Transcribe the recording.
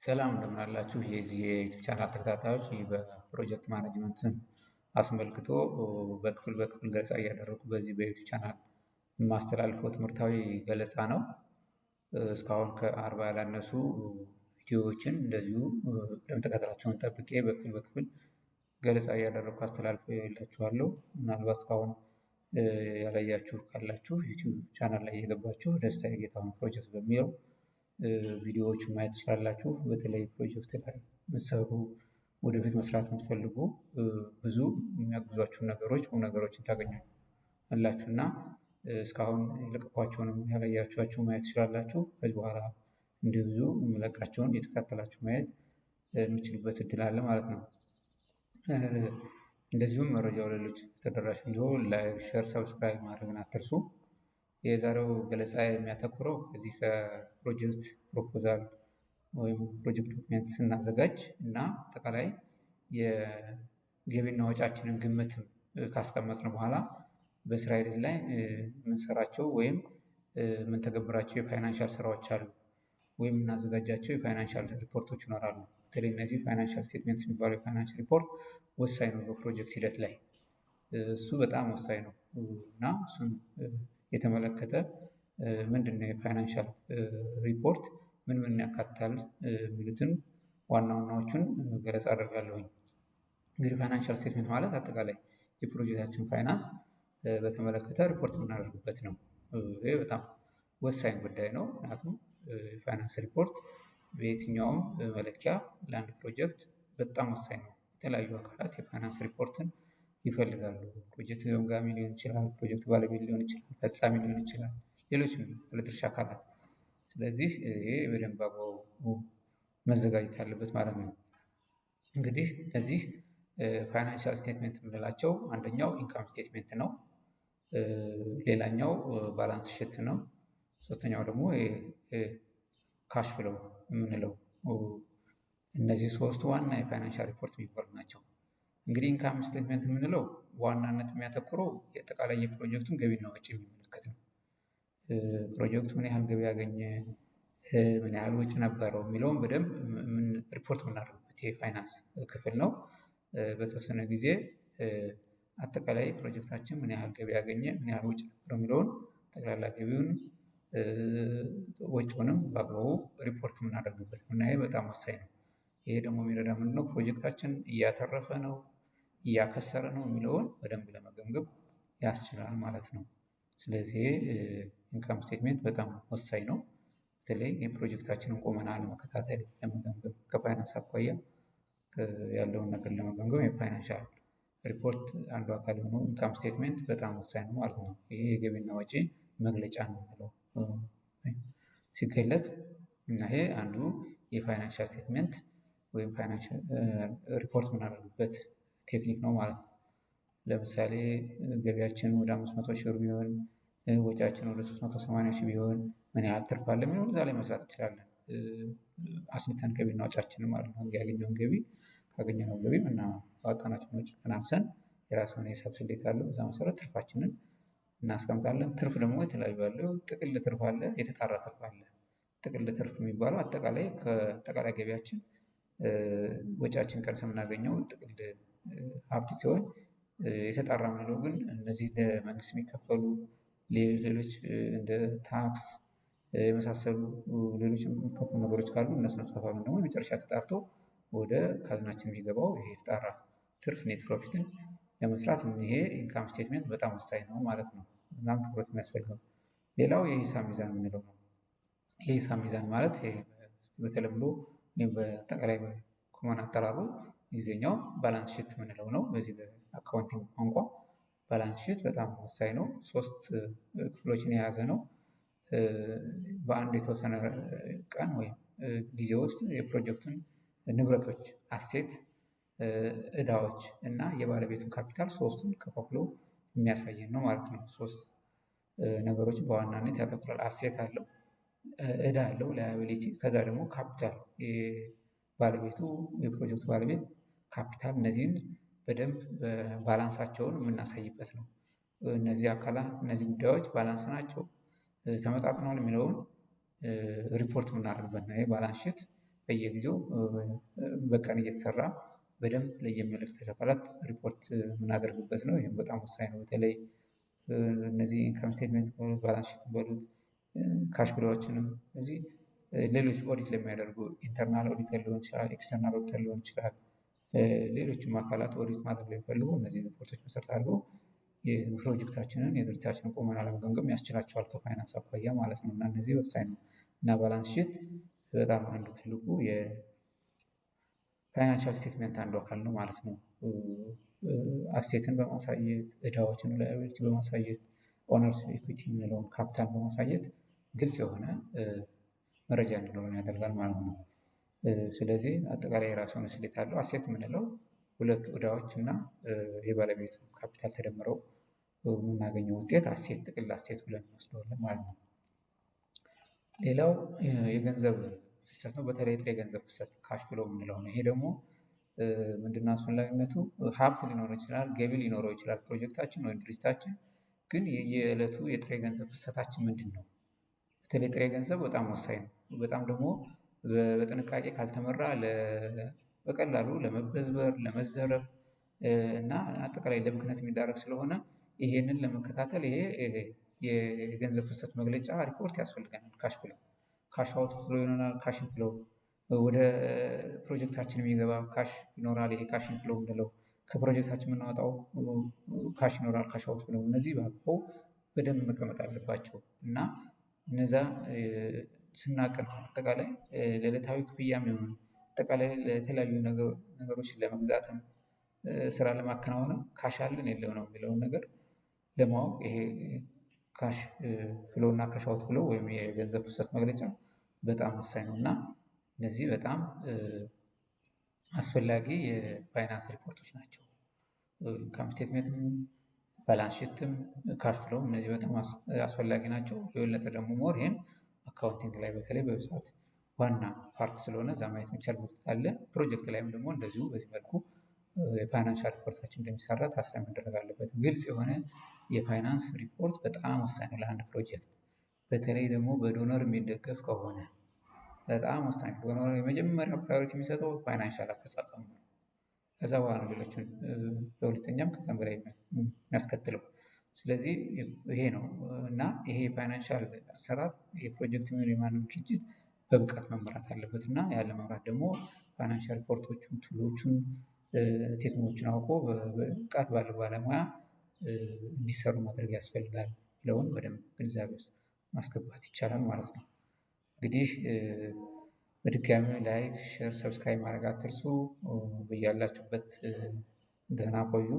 ሰላም እንደምን አላችሁ? የዚህ የዩቲዩብ ቻናል ተከታታዮች ይህ በፕሮጀክት ማኔጅመንትን አስመልክቶ በክፍል ገለጻ እያደረጉ በዚህ በዩቲዩብ ቻናል የማስተላልፈው ትምህርታዊ ገለጻ ነው። እስካሁን ከ40 ያላነሱ ቪዲዮዎችን እንደዚሁ ቅደም ተከተላቸውን ጠብቄ በክፍል ገለጻ እያደረጉ አስተላልፌላችኋለሁ። ምናልባት እስካሁን ያላያችሁ ካላችሁ ዩቲዩብ ቻናል ላይ የገባችሁ ደስታዬ ጌታሁን ፕሮጀክት በሚለው ቪዲዮዎቹን ማየት ትችላላችሁ። በተለይ ፕሮጀክት ላይ የምትሰሩ ወደፊት መስራት የምትፈልጉ ብዙ የሚያግዟችሁን ነገሮች ቁም ነገሮችን ታገኛላችሁ እና እስካሁን የለቀኳቸውንም ያላያችኋቸው ማየት ትችላላችሁ። ከዚህ በኋላ እንደዚሁ የምለቃቸውን የተከታተላችሁ ማየት የሚችሉበት እድል አለ ማለት ነው። እንደዚሁም መረጃው ሌሎች ተደራሽ እንዲሆን ላይክ፣ ሼር፣ ሰብስክራይብ ማድረግን አትርሱ። የዛሬው ገለጻ የሚያተኩረው ከዚህ ከፕሮጀክት ፕሮፖዛል ወይም ፕሮጀክት ዶክሜንት ስናዘጋጅ እና አጠቃላይ የገቢና ወጫችንን ግምትም ካስቀመጥን በኋላ በስራ ሂደት ላይ የምንሰራቸው ወይም የምንተገብራቸው የፋይናንሻል ስራዎች አሉ ወይም የምናዘጋጃቸው የፋይናንሻል ሪፖርቶች ይኖራሉ። በተለይ እነዚህ ፋይናንሻል ስቴትሜንትስ የሚባለው የፋይናንሻል ሪፖርት ወሳኝ ነው በፕሮጀክት ሂደት ላይ እሱ በጣም ወሳኝ ነው እና እሱን የተመለከተ ምንድነው የፋይናንሻል ሪፖርት ምን ያካትታል የሚሉትን ዋና ዋናዎቹን ገለጻ አደርጋለሁኝ። እንግዲህ ፋይናንሻል ስቴትሜንት ማለት አጠቃላይ የፕሮጀክታችን ፋይናንስ በተመለከተ ሪፖርት የምናደርግበት ነው። ይሄ በጣም ወሳኝ ጉዳይ ነው። ምክንያቱም የፋይናንስ ሪፖርት በየትኛውም መለኪያ ለአንድ ፕሮጀክት በጣም ወሳኝ ነው። የተለያዩ አካላት የፋይናንስ ሪፖርትን ይፈልጋሉ። ፕሮጀክት ገምጋሚ ሊሆን ይችላል፣ ፕሮጀክት ባለቤት ሊሆን ይችላል፣ ፈጻሚ ሊሆን ይችላል፣ ሌሎችም ባለድርሻ አካላት። ስለዚህ ይሄ በደንብ አግባቡ መዘጋጀት አለበት ማለት ነው። እንግዲህ እነዚህ ፋይናንሻል ስቴትሜንት የምንላቸው አንደኛው ኢንካም ስቴትሜንት ነው፣ ሌላኛው ባላንስ ሽት ነው፣ ሶስተኛው ደግሞ ካሽ ፍሎው የምንለው። እነዚህ ሶስቱ ዋና የፋይናንሻል ሪፖርት የሚባሉ ናቸው። እንግዲህ ኢንካም ስቴትሜንት የምንለው በዋናነት የሚያተኩረው የአጠቃላይ የፕሮጀክቱን ገቢና ወጪ የሚመለከት ነው። ፕሮጀክቱ ምን ያህል ገቢ ያገኘ፣ ምን ያህል ወጪ ነበረው የሚለውን በደንብ ሪፖርት የምናደርግበት የፋይናንስ ክፍል ነው። በተወሰነ ጊዜ አጠቃላይ ፕሮጀክታችን ምን ያህል ገቢ ያገኘ፣ ምን ያህል ወጪ ነበረው የሚለውን ጠቅላላ ገቢውን ወጪውንም በአግባቡ ሪፖርት የምናደርግበት ነው እና ይሄ በጣም ወሳኝ ነው። ይሄ ደግሞ የሚረዳ ምንድነው ፕሮጀክታችን እያተረፈ ነው እያከሰረ ነው የሚለውን በደንብ ለመገምገም ያስችላል ማለት ነው። ስለዚህ ኢንካም ስቴትሜንት በጣም ወሳኝ ነው። በተለይ የፕሮጀክታችንን ቁመና ለመከታተል ለመገምገም ከፋይናንስ አኳያ ያለውን ነገር ለመገምገም የፋይናንሻል ሪፖርት አንዱ አካል የሆነው ኢንካም ስቴትሜንት በጣም ወሳኝ ነው ማለት ነው። ይሄ የገቢና ወጪ መግለጫ ነው የምንለው ሲገለጽ እና ይሄ አንዱ የፋይናንሻል ስቴትሜንት ወይም ፋይናንሻል ሪፖርት የምናደርግበት ቴክኒክ ነው ማለት ነው። ለምሳሌ ገቢያችን ወደ 500 ሺህ ብር ቢሆን ወጪያችን ወደ 380 ሺህ ቢሆን ምን ያህል ትርፍ አለ የሚሆን እዛ ላይ መስራት እንችላለን። አስልተን ገቢና ወጪያችንን ማለት ነው። ያገኘውን ገቢ ካገኘነው ገቢ እና ያወጣናቸውን ወጪ ቀናንሰን የራሱ የሆነ የሂሳብ ስሌት አለው። በዛ መሰረት ትርፋችንን እናስቀምጣለን። ትርፍ ደግሞ የተለያዩ አለው። ጥቅል ትርፍ አለ፣ የተጣራ ትርፍ አለ። ጥቅል ትርፍ የሚባለው አጠቃላይ ከአጠቃላይ ገቢያችን ወጪያችን ቀንሰን የምናገኘው ጥቅል ሀብት ሲሆን የተጣራ የምንለው ግን እነዚህ ለመንግስት የሚከፈሉ ሌሎች እንደ ታክስ የመሳሰሉ ሌሎች የሚከፈሉ ነገሮች ካሉ እነሱን ጽፋሉ። ደግሞ የመጨረሻ ተጣርቶ ወደ ካዝናችን የሚገባው ይሄ የተጣራ ትርፍ ኔት ፕሮፊትን ለመስራት ይሄ ኢንካም ስቴትሜንት በጣም ወሳኝ ነው ማለት ነው። በጣም ትኩረት የሚያስፈልገው። ሌላው የሂሳብ ሚዛን የምንለው ነው። የሂሳብ ሚዛን ማለት በተለምዶ በአጠቃላይ በኮመን አጠራሩ እንግሊዝኛው ባላንስ ሽት የምንለው ነው። በዚህ በአካውንቲንግ ቋንቋ ባላንስ ሽት በጣም ወሳኝ ነው። 3 ክፍሎችን የያዘ ነው። በአንድ የተወሰነ ቀን ወይም ጊዜ ውስጥ የፕሮጀክቱን ንብረቶች አሴት፣ እዳዎች እና የባለቤቱን ካፒታል ሶስቱን ከፋፍሎ የሚያሳየን ነው ማለት ነው። 3 ነገሮች በዋናነት ያተኩራል። አሴት አለው፣ እዳ አለው ላያቢሊቲ፣ ከዛ ደግሞ ካፒታል ባለቤቱ የፕሮጀክቱ ባለቤት ካፒታል። እነዚህን በደንብ ባላንሳቸውን የምናሳይበት ነው። እነዚህ አካላት እነዚህ ጉዳዮች ባላንስ ናቸው ተመጣጥነዋል የሚለውን ሪፖርት የምናደርግበት ነው። ይሄ ባላንስ ሽት በየጊዜው በቀን እየተሰራ በደንብ ለየሚመለከታቸው አካላት ሪፖርት የምናደርግበት ነው። ይህም በጣም ወሳኝ ነው። በተለይ እነዚህ ኢንካም ስቴትመንት በሉት፣ ባላንስ ሺት በሉት፣ ካሽ ፍሎዎችንም እዚህ ሌሎች ኦዲት ለሚያደርጉ ኢንተርናል ኦዲተር ሊሆን ይችላል፣ ኤክስተርናል ኦዲተር ሊሆን ይችላል። ሌሎችም አካላት ኦዲት ማድረግ ለሚፈልጉ እነዚህ ሪፖርቶች መሰረት አድርገው የፕሮጀክታችንን የድርጅታችንን ቁመና ለመገምገም ያስችላቸዋል ከፋይናንስ አኳያ ማለት ነው። እና እነዚህ ወሳኝ ነው እና ባላንስ ሺት በጣም አንዱ ትልቁ የፋይናንሻል ስቴትመንት አንዱ አካል ነው ማለት ነው። አሴትን በማሳየት እዳዎችን ላያቢሊቲ በማሳየት ኦነርስ ኢኩዊቲ የምንለውን ካፒታል በማሳየት ግልጽ የሆነ መረጃ እንዲኖረን ያደርጋል ማለት ነው። ስለዚህ አጠቃላይ የራሱ የሆነ ስሌት አለው። አሴት የምንለው ሁለቱ እዳዎች እና የባለቤቱ ካፒታል ተደምረው የምናገኘው ውጤት አሴት ጥቅል አሴት ብለን እንወስደዋለን ማለት ነው። ሌላው የገንዘብ ፍሰት ነው። በተለይ ጥሬ የገንዘብ ፍሰት ካሽ ፍሎ የምንለው ነው። ይሄ ደግሞ ምንድነው አስፈላጊነቱ? ሀብት ሊኖረው ይችላል፣ ገቢ ሊኖረው ይችላል ፕሮጀክታችን ወይም ድርጅታችን። ግን የዕለቱ የጥሬ ገንዘብ ፍሰታችን ምንድን ነው? በተለይ ጥሬ ገንዘብ በጣም ወሳኝ ነው። በጣም ደግሞ በጥንቃቄ ካልተመራ በቀላሉ ለመበዝበር፣ ለመዘረፍ እና አጠቃላይ ለብክነት የሚዳረግ ስለሆነ ይሄንን ለመከታተል ይሄ የገንዘብ ፍሰት መግለጫ ሪፖርት ያስፈልገናል። ካሽ ፍሎ፣ ካሽ አውት ፍሎ ይሆናል፣ ካሽ ፍሎ ወደ ፕሮጀክታችን የሚገባ ካሽ ይኖራል። ይሄ ካሽ ፍሎ የምንለው ከፕሮጀክታችን የምናወጣው ካሽ ይኖራል፣ ካሽ አውት ፍሎ። እነዚህ በአግባቡ በደንብ መቀመጥ አለባቸው እና እነዛ ስናቅን አጠቃላይ ለዕለታዊ ክፍያ የሚሆን አጠቃላይ ለተለያዩ ነገሮችን ለመግዛትም ስራ ለማከናወንም ካሽ አለን የለው ነው የሚለውን ነገር ለማወቅ ይሄ ካሽ ፍሎ እና ካሽ አውት ፍሎ ወይም የገንዘብ ፍሰት መግለጫ በጣም ወሳኝ ነው እና እነዚህ በጣም አስፈላጊ የፋይናንስ ሪፖርቶች ናቸው። ኢንካም ስቴትመንትም፣ ባላንስ ሺትም፣ ካሽ ፍሎም እነዚህ በጣም አስፈላጊ ናቸው። የበለጠ ደግሞ ሞር ይሄን አካውንቲንግ ላይ በተለይ በብዛት ዋና ፓርት ስለሆነ እዛ ማየት የሚቻል አለ። ፕሮጀክት ላይም ደግሞ እንደዚሁ በዚህ መልኩ የፋይናንሻል ሪፖርታችን እንደሚሰራ ታሳቢ መደረግ አለበት። ግልጽ የሆነ የፋይናንስ ሪፖርት በጣም ወሳኝ ነው ለአንድ ፕሮጀክት። በተለይ ደግሞ በዶነር የሚደገፍ ከሆነ በጣም ወሳኝ። ዶነር የመጀመሪያ ፕራዮሪቲ የሚሰጠው ፋይናንሻል አፈጻጸም ነው። ከዛ በኋላ ነው ሌሎችን በሁለተኛም ከዛም በላይ የሚያስከትለው። ስለዚህ ይሄ ነው እና ይሄ የፋይናንሻል አሰራር የፕሮጀክት የሚሆን የማንም ድርጅት በብቃት መመራት አለበት እና ያለ መምራት ደግሞ ፋይናንሻል ሪፖርቶቹን፣ ቱሎቹን፣ ቴክኖችን አውቆ በብቃት ባለው ባለሙያ እንዲሰሩ ማድረግ ያስፈልጋል ብለውን በደንብ ግንዛቤ ውስጥ ማስገባት ይቻላል ማለት ነው። እንግዲህ በድጋሚ ላይክ፣ ሼር፣ ሰብስክራይብ ማድረግ አትርሱ። በያላችሁበት ደህና ቆዩ።